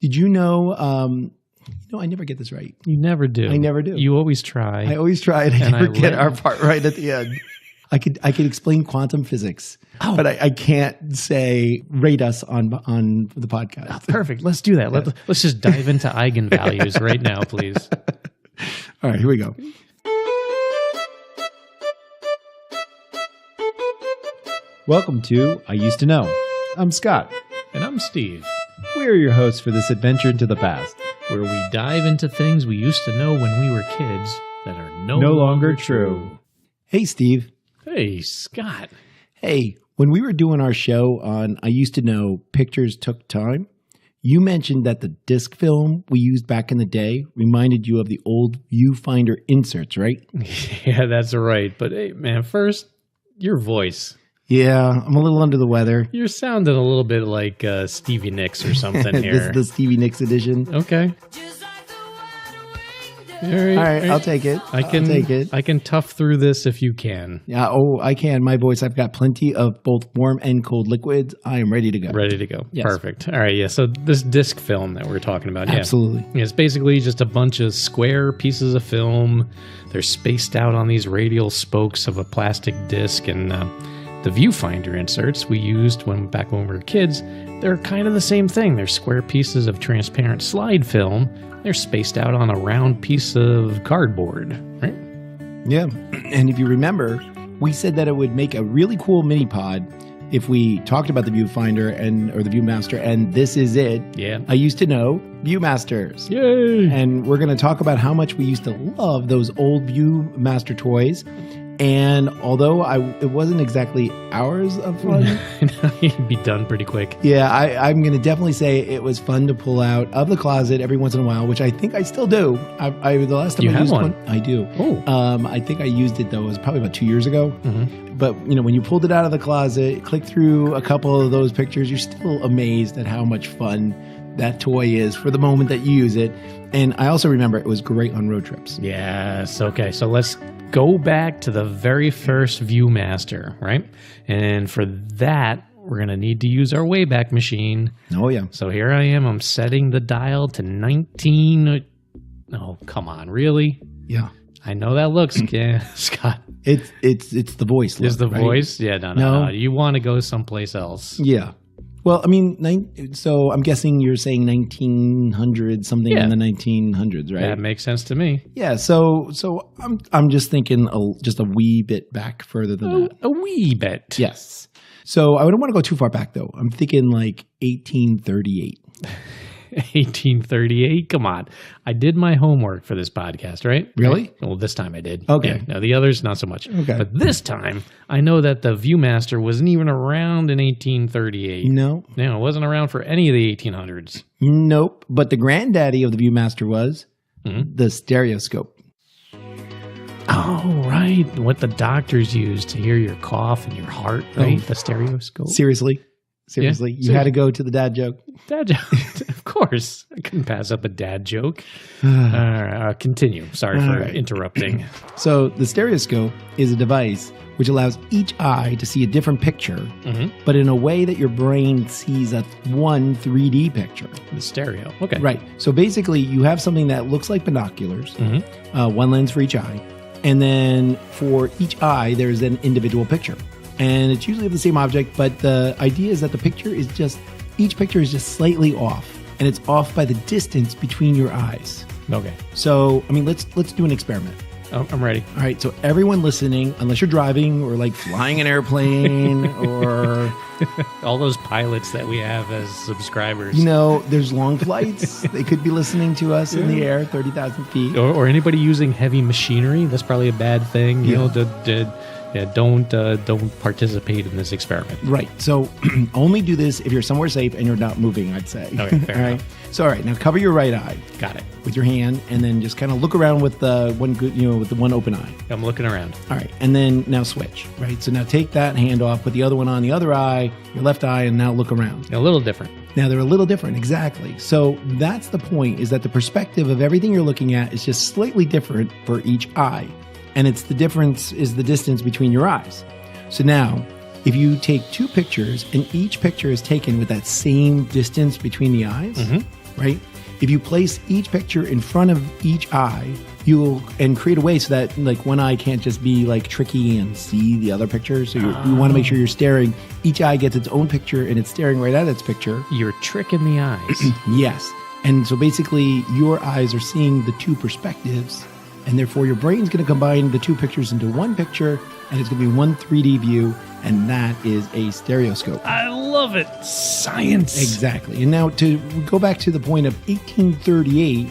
Did you know, I never get this right. You never do. I never do. You always try. I always try, and I never get our part right at the end. I could explain quantum physics, but I can't say rate us on the podcast. Oh, perfect. Let's do that. Let's just dive into eigenvalues right now, please. All right, here we go. Welcome to I Used to Know. I'm Scott. And I'm Steve. We are your hosts for this adventure into the past, where we dive into things we used to know when we were kids that are no longer true. Hey, Steve. Hey, Scott. Hey, when we were doing our show on I Used to Know, Pictures Took Time, you mentioned that the disc film we used back in the day reminded you of the old viewfinder inserts, right? Yeah, that's right. But hey, man, first, your voice. Yeah, I'm a little under the weather. You're sounding a little bit like Stevie Nicks or something here. This is the Stevie Nicks edition. Okay. All right, I'll take it. I'll take it. I can tough through this if you can. Yeah, I can. My voice, I've got plenty of both warm and cold liquids. I am ready to go. Ready to go. Yes. Perfect. All right, yeah. So this disc film that we're talking about. Absolutely. Yeah, it's basically just a bunch of square pieces of film. They're spaced out on these radial spokes of a plastic disc, and the viewfinder inserts we used back when we were kids, they're kind of the same thing. They're square pieces of transparent slide film. They're spaced out on a round piece of cardboard, right? Yeah. And if you remember, we said that it would make a really cool MiniPod if we talked about the viewfinder or the Viewmaster, and this is it. Yeah. I used to know Viewmasters. Yay! And we're going to talk about how much we used to love those old Viewmaster toys. And although it wasn't exactly hours of fun. You'd be done pretty quick. Yeah, I'm going to definitely say it was fun to pull out of the closet every once in a while, which I think I still do. The last time I used one, I do. Oh. I think I used it, though. It was probably about 2 years ago. Mm-hmm. But, when you pulled it out of the closet, click through a couple of those pictures, you're still amazed at how much fun that toy is for the moment that you use it. And I also remember it was great on road trips. Yes. Okay. So let's go back to the very first Viewmaster, right? And for that, we're going to need to use our Wayback Machine. Oh, yeah. So here I am. I'm setting the dial to 19. Oh, come on. Really? Yeah. I know that looks, Scott. It's the voice. Is the right? voice? Yeah, no. You want to go someplace else. Yeah. Well, I mean, so I'm guessing you're saying 1900 something in the 1900s, right? That makes sense to me. Yeah. So I'm just thinking just a wee bit back further than that. A wee bit. Yes. So I don't want to go too far back though. I'm thinking like 1838. 1838? Come on. I did my homework for this podcast, right? Really? Well, this time I did. Okay. Yeah, no, the others, not so much. Okay. But this time, I know that the Viewmaster wasn't even around in 1838. No. No, it wasn't around for any of the 1800s. Nope. But the granddaddy of the Viewmaster was the stereoscope. Oh, right. What the doctors used to hear your cough and your heart, right? The stereoscope. Seriously? Yeah, You had to go to the dad joke? Dad joke. Of course. I couldn't pass up a dad joke. Continue. Sorry for interrupting. So the stereoscope is a device which allows each eye to see a different picture, but in a way that your brain sees one 3D picture. The stereo. Okay. Right. So basically, you have something that looks like binoculars, one lens for each eye, and then for each eye, there's an individual picture. And it's usually of the same object, but the idea is that each picture is just slightly off, and it's off by the distance between your eyes. Okay. So, I mean, let's do an experiment. Oh, I'm ready. All right. So everyone listening, unless you're driving or like flying an airplane or all those pilots that we have as subscribers, there's long flights. They could be listening to us in the air, 30,000 feet. Or anybody using heavy machinery. That's probably a bad thing. Don't participate in this experiment. Right. So only do this if you're somewhere safe and you're not moving, I'd say. Okay, fair enough. So, all right, now cover your right eye. Got it. With your hand, and then just kind of look around with the one open eye. I'm looking around. All right, and then now switch. Right. So now take that hand off, put the other one on the other eye, your left eye, and now look around. A little different. Now they're a little different, exactly. So that's the point: is that the perspective of everything you're looking at is just slightly different for each eye, and it's the difference is the distance between your eyes. So now, if you take two pictures and each picture is taken with that same distance between the eyes, right? If you place each picture in front of each eye, and create a way so that like one eye can't just be like tricky and see the other picture. So you want to make sure you're staring. Each eye gets its own picture and it's staring right at its picture. You're tricking the eyes. Yes. And so basically your eyes are seeing the two perspectives, and therefore your brain's going to combine the two pictures into one picture, and it's going to be one 3D view, and that is a stereoscope. I love it. Science. Exactly. And now to go back to the point of 1838,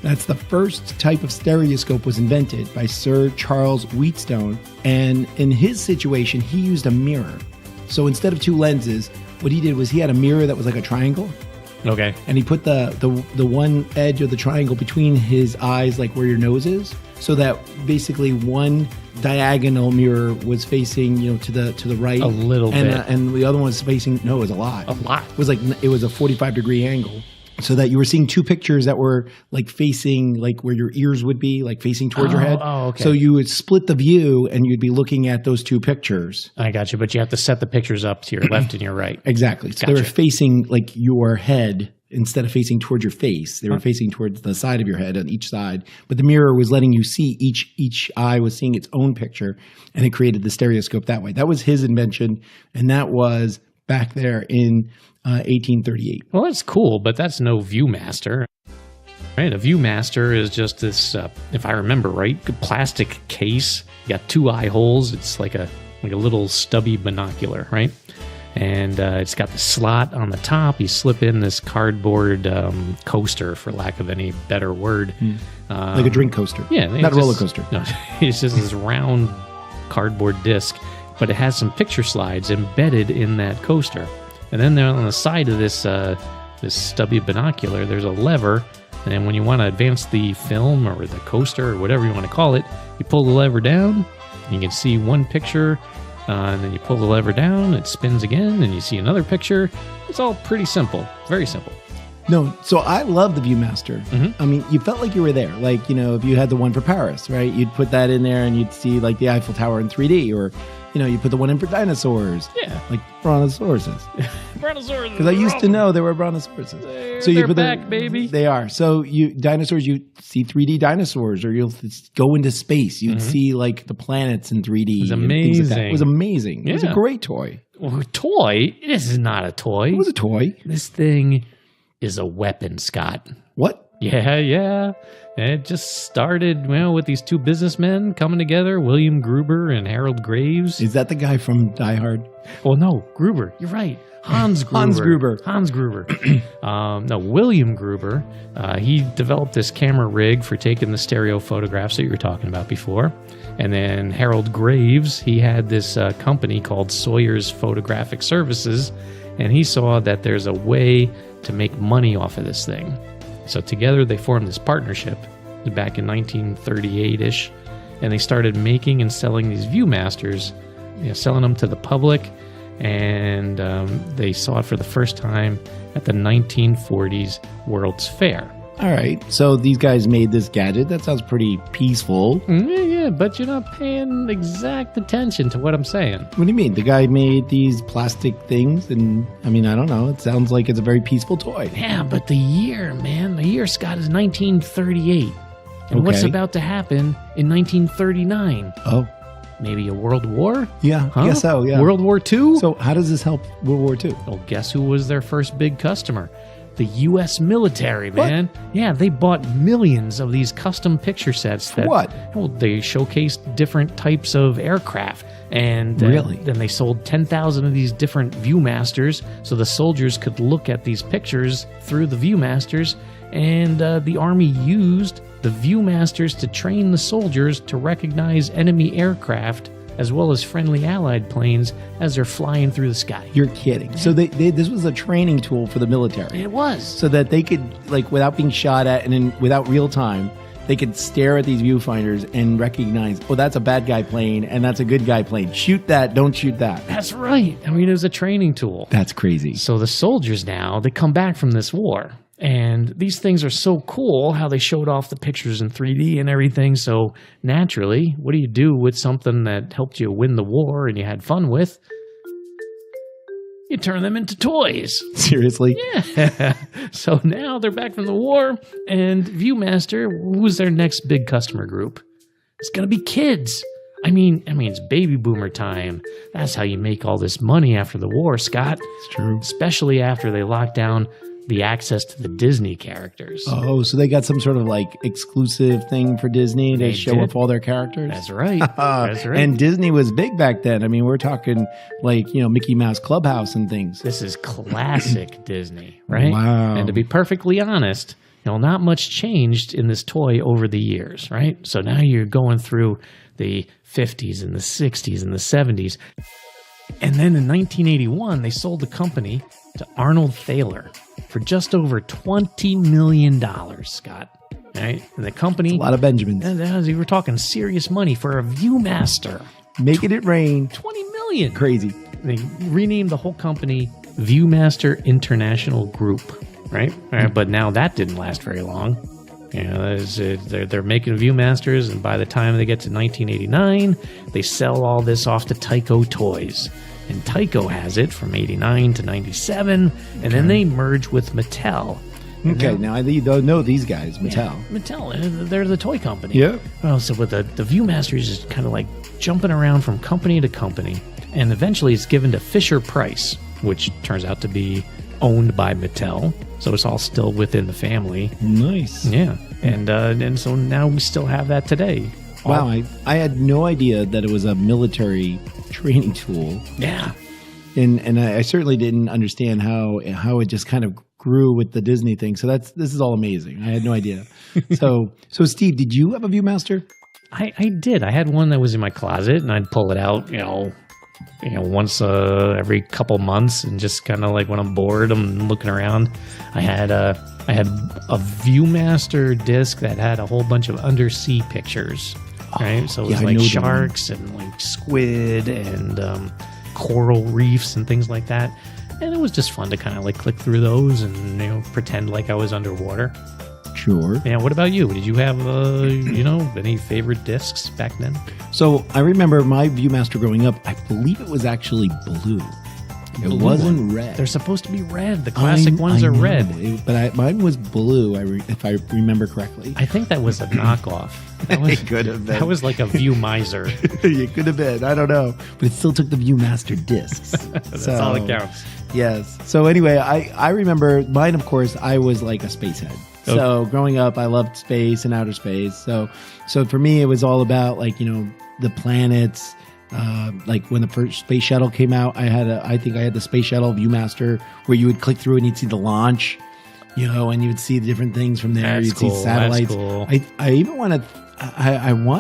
that's the first type of stereoscope was invented by Sir Charles Wheatstone. And in his situation, he used a mirror. So instead of two lenses, what he did was he had a mirror that was like a triangle. Okay. And he put the one edge of the triangle between his eyes, like where your nose is, so that basically one diagonal mirror was facing, to the right a little bit, and the other one was facing. No, it was a lot. It was a 45-degree angle, so that you were seeing two pictures that were like facing, like where your ears would be, like facing towards your head. Oh, okay. So you would split the view, and you'd be looking at those two pictures. I got you, but you have to set the pictures up to your left and your right. Exactly. So Gotcha. they were facing like your head. Instead of facing towards your face, they were facing towards the side of your head on each side. But the mirror was letting you see each eye was seeing its own picture, and it created the stereoscope that way. That was his invention, and that was back there in 1838. Well, that's cool, but that's no Viewmaster. Right? A Viewmaster is just this, if I remember right, plastic case. You got two eye holes. It's like a little stubby binocular, right? And it's got the slot on the top. You slip in this cardboard coaster, for lack of any better word. Like a drink coaster. Yeah. Not a roller coaster. No, it's just this round cardboard disc, but it has some picture slides embedded in that coaster. And then there on the side of this stubby binocular, there's a lever. And when you want to advance the film or the coaster or whatever you want to call it, you pull the lever down, and you can see one picture. And then you pull the lever down, it spins again, and you see another picture. It's all pretty simple. Very simple. No, so I love the Viewmaster. I mean, you felt like you were there. Like, if you had the one for Paris, right? You'd put that in there and you'd see like the Eiffel Tower in 3D, or, you put the one in for dinosaurs. Yeah. Like brontosauruses. Brontosaurus. Because I used to know there were brontosauruses. They're back, baby. They are. So dinosaurs, you see 3D dinosaurs, or you'll go into space. You'd see like the planets in 3D. It was amazing. Like it was amazing. Yeah. It was a great toy. Well, toy? This is not a toy. It was a toy. This thing is a weapon, Scott. What? Yeah. It just started, with these two businessmen coming together, William Gruber and Harold Graves. Is that the guy from Die Hard? Well, no, Gruber. You're right. Hans Gruber. Hans Gruber. No, William Gruber. He developed this camera rig for taking the stereo photographs that you were talking about before. And then Harold Graves, he had this company called Sawyer's Photographic Services, and he saw that there's a way to make money off of this thing. So together they formed this partnership back in 1938-ish, and they started making and selling these Viewmasters, selling them to the public, and they saw it for the first time at the 1940s World's Fair. All right. So these guys made this gadget. That sounds pretty peaceful. Yeah, but you're not paying exact attention to what I'm saying. What do you mean? The guy made these plastic things, and I don't know. It sounds like it's a very peaceful toy. Yeah, but the year, Scott, is 1938. And what's about to happen in 1939? Oh. Maybe a world war? Yeah, I guess so, yeah. World War II? So how does this help World War II? Well, guess who was their first big customer? The U.S. military, man. What? Yeah, they bought millions of these custom picture sets. What? Well, they showcased different types of aircraft. And really? Then they sold 10,000 of these different Viewmasters so the soldiers could look at these pictures through the Viewmasters. And the Army used the Viewmasters to train the soldiers to recognize enemy aircraft as well as friendly Allied planes as they're flying through the sky. You're kidding. Yeah. So this was a training tool for the military. It was. So that they could, without being shot at and without real time, they could stare at these viewfinders and recognize, oh, that's a bad guy plane and that's a good guy plane. Shoot that, don't shoot that. That's right. It was a training tool. That's crazy. So the soldiers now, they come back from this war. And these things are so cool, how they showed off the pictures in 3D and everything. So naturally, what do you do with something that helped you win the war and you had fun with? you turn them into toys. Seriously? Yeah. So now they're back from the war, and Viewmaster, who's their next big customer group? It's going to be kids. I mean, it's baby boomer time. That's how you make all this money after the war, Scott. It's true. Especially after they lock down the access to the Disney characters. Oh, so they got some sort of like exclusive thing for Disney to They show did. off all their characters? That's right. That's right. And Disney was big back then. I mean, we're talking like, Mickey Mouse Clubhouse and things. This is classic Disney, right? Wow. And to be perfectly honest, not much changed in this toy over the years, right? So now you're going through the 50s and the 60s and the 70s. And then in 1981, they sold the company to Arnold Thaler for just over $20 million, Scott. Right? And the company... A lot of Benjamins. You were talking serious money for a Viewmaster. Making it rain. $20 million. Crazy. They renamed the whole company Viewmaster International Group, right? But now that didn't last very long. They're making Viewmasters, and by the time they get to 1989, they sell all this off to Tyco Toys. And Tyco has it from 89 to 97, and then they merge with Mattel. Okay, now I don't know these guys, Mattel. Yeah, Mattel, they're the toy company. Yeah. Well, so with the Viewmaster is just kind of like jumping around from company to company, and eventually it's given to Fisher-Price, which turns out to be owned by Mattel. So it's all still within the family. Nice. Yeah. And so now we still have that today. Wow, I had no idea that it was a military training tool. Yeah. And I certainly didn't understand how it just kind of grew with the Disney thing. So this is all amazing. I had no idea. So Steve, did you have a Viewmaster? I did. I had one that was in my closet, and I'd pull it out, once every couple months, and just kind of like when I'm bored, I'm looking around. I had a Viewmaster disc that had a whole bunch of undersea pictures, right? So it was like sharks and like squid and coral reefs and things like that. And it was just fun to kind of like click through those and pretend like I was underwater. Sure. Yeah. What about you? Did you have any favorite discs back then? So I remember my Viewmaster growing up. I believe it was actually blue. It wasn't red. They're supposed to be red. The classic ones are red. Mine was blue, if I remember correctly. I think that was a knockoff. It could have been. That was like a Viewmiser. It could have been. I don't know. But it still took the Viewmaster discs. That's all that counts. Yes. So anyway, I remember mine, of course, I was like a spacehead. So growing up, I loved space and outer space. So for me, it was all about like, the planets. Like when the first space shuttle came out, I think I had the space shuttle Viewmaster where you would click through and you'd see the launch, and you would see the different things from there. That's You'd cool. see satellites. That's cool. I even want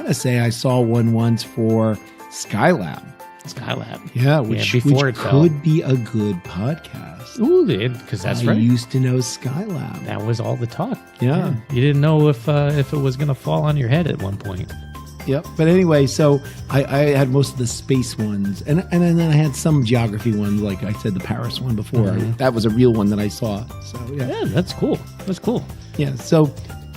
to say I saw one once for Skylab. Yeah, which could be a good podcast. Ooh, because that's right. I used to know Skylab. That was all the talk. Yeah. You didn't know if it was going to fall on your head at one point. Yep. But anyway, so I had most of the space ones, and then I had some geography ones, like I said, the Paris one before. Mm-hmm. That was a real one that I saw. So yeah, that's cool. That's cool. Yeah. So,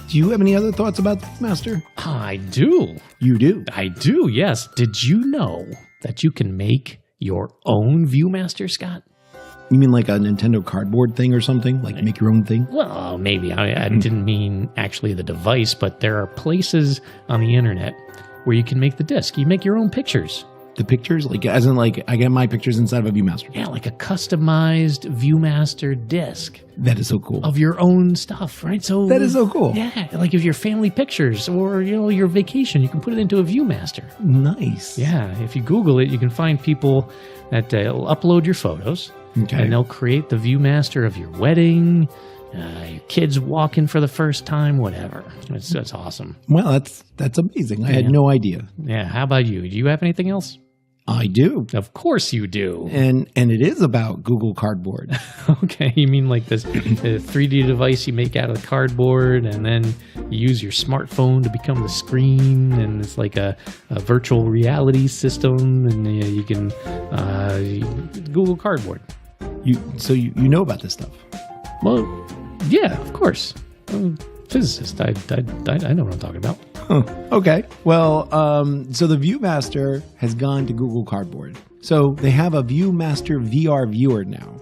do you have any other thoughts about the Viewmaster? I do. You do? I do. Yes. Did you know that you can make your own Viewmaster, Scott? You mean like a Nintendo cardboard thing or something? Like make your own thing? Well, maybe. I didn't mean actually the device, but there are places on the internet where you can make the disc. You make your own pictures. The pictures? Like, as in like, I get my pictures inside of a Viewmaster? Yeah, like a customized Viewmaster disc. That is so cool. Of your own stuff, right? So that is so cool. Yeah, like if your family pictures or, your vacation, you can put it into a Viewmaster. Nice. Yeah, if you Google it, you can find people that will upload your photos. Okay. And they'll create the Viewmaster of your wedding, your kids walking for the first time, whatever. That's awesome. Well, that's amazing. I had no idea. Yeah. How about you? Do you have anything else? I do. Of course you do. And it is about Google Cardboard. Okay. You mean like this 3D device you make out of the cardboard, and then you use your smartphone to become the screen, and it's like a virtual reality system, and you can Google Cardboard. So you know about this stuff? Well, yeah, of course. I'm a physicist. I know what I'm talking about. Huh. Okay. Well, so the Viewmaster has gone to Google Cardboard. So they have a Viewmaster VR viewer now,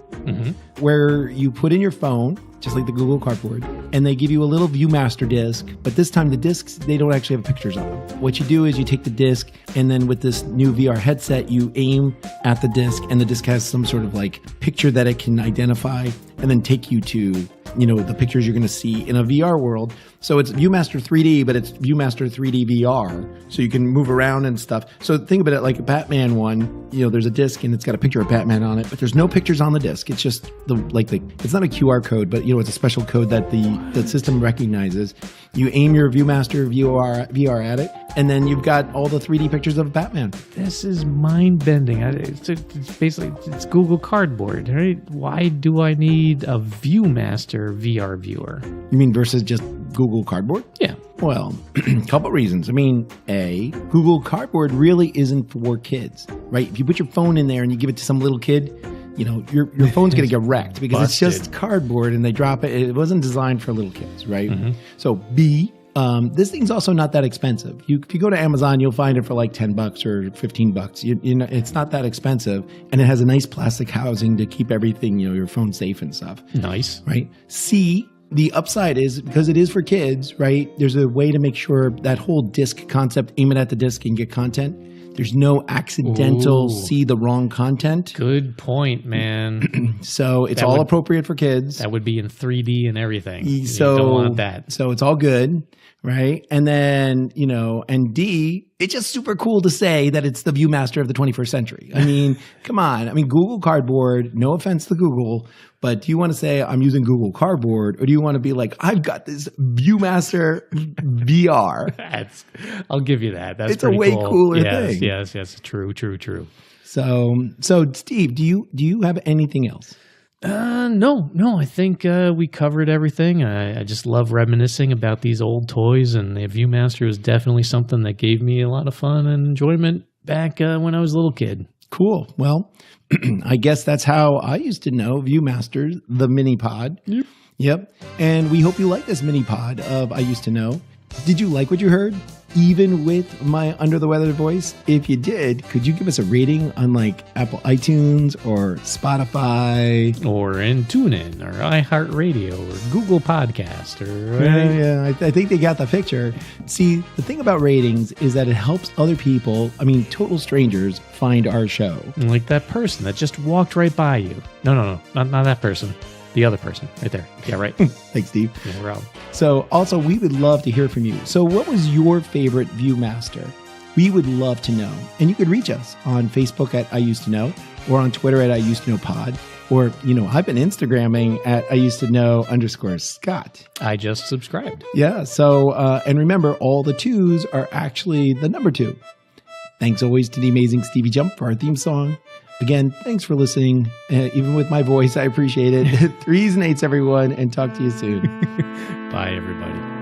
where you put in your phone, just like the Google Cardboard, and they give you a little Viewmaster disc, but this time the discs, they don't actually have pictures on them. What you do is you take the disc, and then with this new VR headset, you aim at the disc, and the disc has some sort of like picture that it can identify, and then take you to, you know, the pictures you're going to see in a VR world. So it's Viewmaster 3D, but it's Viewmaster 3D VR. So you can move around and stuff. So think about it like a Batman one. You know, there's a disc and it's got a picture of Batman on it, but there's no pictures on the disc. It's just it's not a QR code, but you know, it's a special code that the system recognizes. You aim your Viewmaster VR at it, and then you've got all the 3D pictures of Batman. This is mind-bending. It's basically Google Cardboard, right? Why do I need a Viewmaster VR viewer? You mean versus just Google Cardboard? Yeah. Well, a couple reasons. I mean, A, Google Cardboard really isn't for kids, right? If you put your phone in there and you give it to some little kid, you know, your phone's going to get wrecked because Busted. It's just cardboard and they drop it. It wasn't designed for little kids, right? So B, this thing's also not that expensive. If you go to Amazon, you'll find it for like $10 or $15. You know, it's not that expensive, and it has a nice plastic housing to keep everything, you know, your phone safe and stuff. Nice, right? C, the upside is because it is for kids, right? There's a way to make sure that whole disc concept, aim it at the disc and get content. There's no accidental see the wrong content. Good point, man. So it's all appropriate for kids. That would be in 3D and everything. So you don't want that. So it's all good, right? And then, you know, and D, it's just super cool to say that it's the Viewmaster of the 21st century. I mean, come on. I mean, Google Cardboard, no offense to Google, but do you want to say I'm using Google Cardboard, or do you want to be like, I've got this Viewmaster VR? I'll give you that. That's it's a way cool. cooler thing. Yes. True. So Steve, do you have anything else? No. I think we covered everything. I just love reminiscing about these old toys, and the Viewmaster was definitely something that gave me a lot of fun and enjoyment back when I was a little kid. Cool. Well, I guess that's how I used to know Viewmaster, the MiniPod. Yep. And we hope you like this MiniPod of I Used to Know. Did you like what you heard? Even with my under the weather voice? If you did, could you give us a rating on like Apple iTunes or Spotify? Or in TuneIn or iHeartRadio or Google Podcast. I think they got the picture. See, the thing about ratings is that it helps other people, I mean, total strangers, find our show. Like that person that just walked right by you. No, not that person. The other person right there. Yeah, right. Thanks, Steve. No problem. So also, we would love to hear from you. So what was your favorite Viewmaster? We would love to know. And you could reach us on Facebook at I Used to Know, or on Twitter at I Used to Know Pod. Or, you know, I've been Instagramming at I Used to Know _Scott. I just subscribed. Yeah. So, and remember, all the 2s are actually the number 2. Thanks always to the amazing Stevie Jump for our theme song. Again, thanks for listening. Even with my voice, I appreciate it. 3s and 8s, everyone, and talk to you soon. Bye, everybody.